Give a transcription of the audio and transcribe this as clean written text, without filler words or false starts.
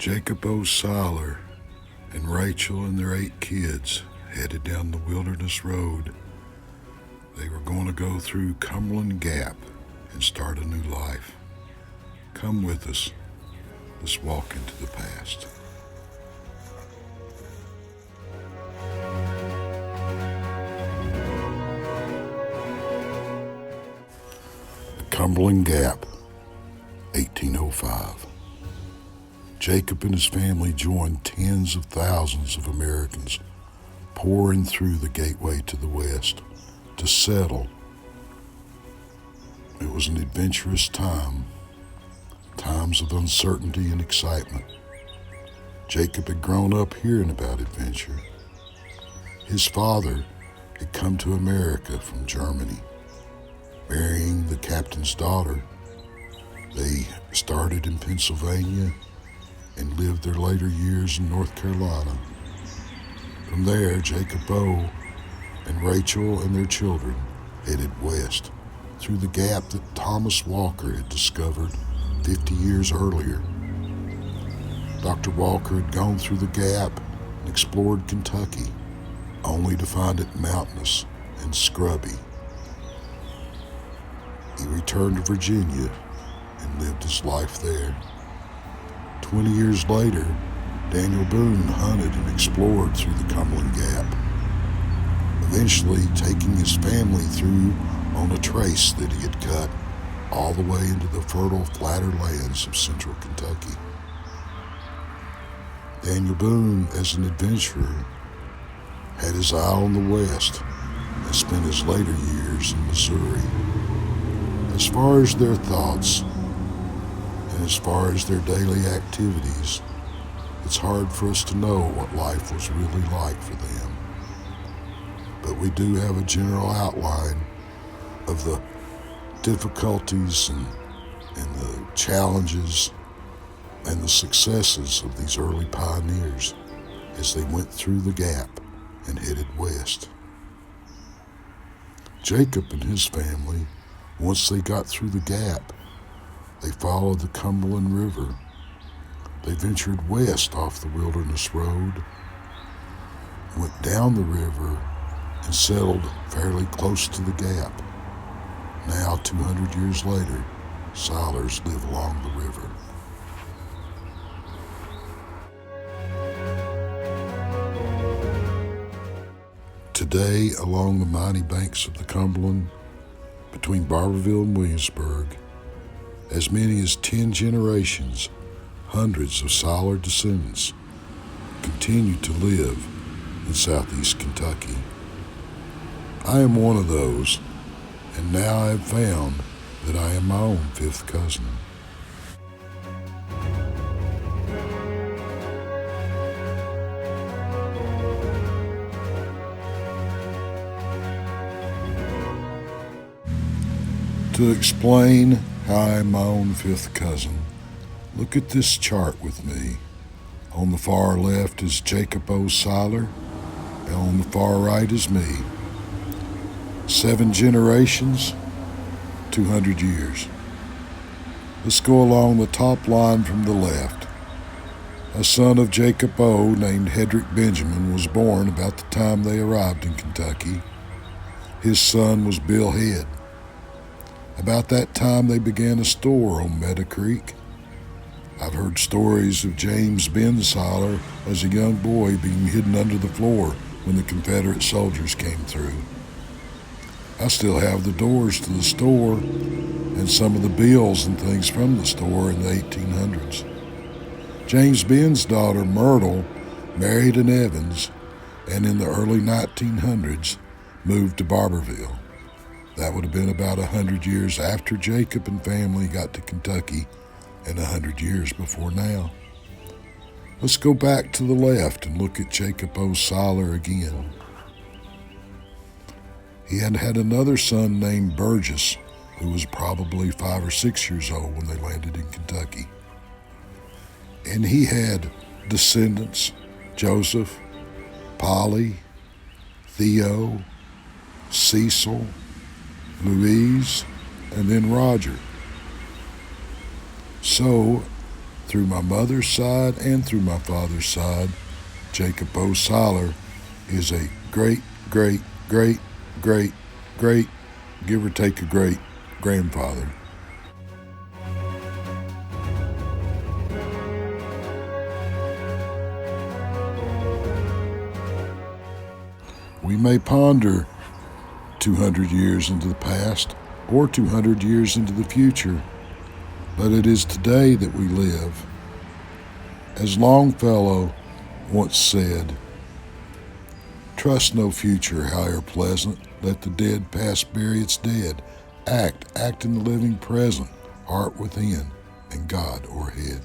Jacob O. Siler and Rachel and their 8 kids headed down the wilderness road. They were going to go through Cumberland Gap and start a new life. Come with us. Let's walk into the past. The Cumberland Gap, 1805. Jacob and his family joined tens of thousands of Americans pouring through the gateway to the west to settle. It was an adventurous time, times of uncertainty and excitement. Jacob had grown up hearing about adventure. His father had come to America from Germany, marrying the captain's daughter. They started in Pennsylvania and lived their later years in North Carolina. From there, Jacob O. and Rachel and their children headed west through the gap that Thomas Walker had discovered 50 years earlier. Dr. Walker had gone through the gap and explored Kentucky, only to find it mountainous and scrubby. He returned to Virginia and lived his life there. 20 years later, Daniel Boone hunted and explored through the Cumberland Gap, eventually taking his family through on a trace that he had cut all the way into the fertile, flatter lands of central Kentucky. Daniel Boone, as an adventurer, had his eye on the west and spent his later years in Missouri. As far as their thoughts, and as far as their daily activities, it's hard for us to know what life was really like for them. But we do have a general outline of the difficulties and the challenges and the successes of these early pioneers as they went through the gap and headed west. Jacob and his family, once they got through the gap, they followed the Cumberland River. They ventured west off the wilderness road, went down the river, and settled fairly close to the gap. Now, 200 years later, Silers live along the river. Today, along the mighty banks of the Cumberland, between Barberville and Williamsburg, as many as 10 generations, hundreds of Siler descendants continue to live in southeast Kentucky. I am one of those, and now I have found that I am my own 5th cousin. To explain how I am my own 5th cousin, look at this chart with me. On the far left is Jacob O. Siler, and on the far right is me. 7 generations, 200 years. Let's go along the top line from the left. A son of Jacob O. named Hedrick Benjamin was born about the time they arrived in Kentucky. His son was Bill Head. About that time, they began a store on Meadow Creek. I've heard stories of James Ben Siler as a young boy being hidden under the floor when the Confederate soldiers came through. I still have the doors to the store and some of the bills and things from the store in the 1800s. James Ben's daughter, Myrtle, married an Evans, and in the early 1900s moved to Barberville. That would have been about 100 years after Jacob and family got to Kentucky and 100 years before now. Let's go back to the left and look at Jacob O. Siler again. He had another son named Burgess, who was probably 5 or 6 years old when they landed in Kentucky. And he had descendants, Joseph, Polly, Theo, Cecil, Louise, and then Roger. So Through my mother's side and through my father's side, Jacob O. Siler is a great, great, great, great, great, give or take a great, grandfather. We may ponder 200 years into the past or 200 years into the future, but it is today that we live. As Longfellow once said, "Trust no future, however pleasant. Let the dead past bury its dead. Act in the living present, heart within, and God o'erhead."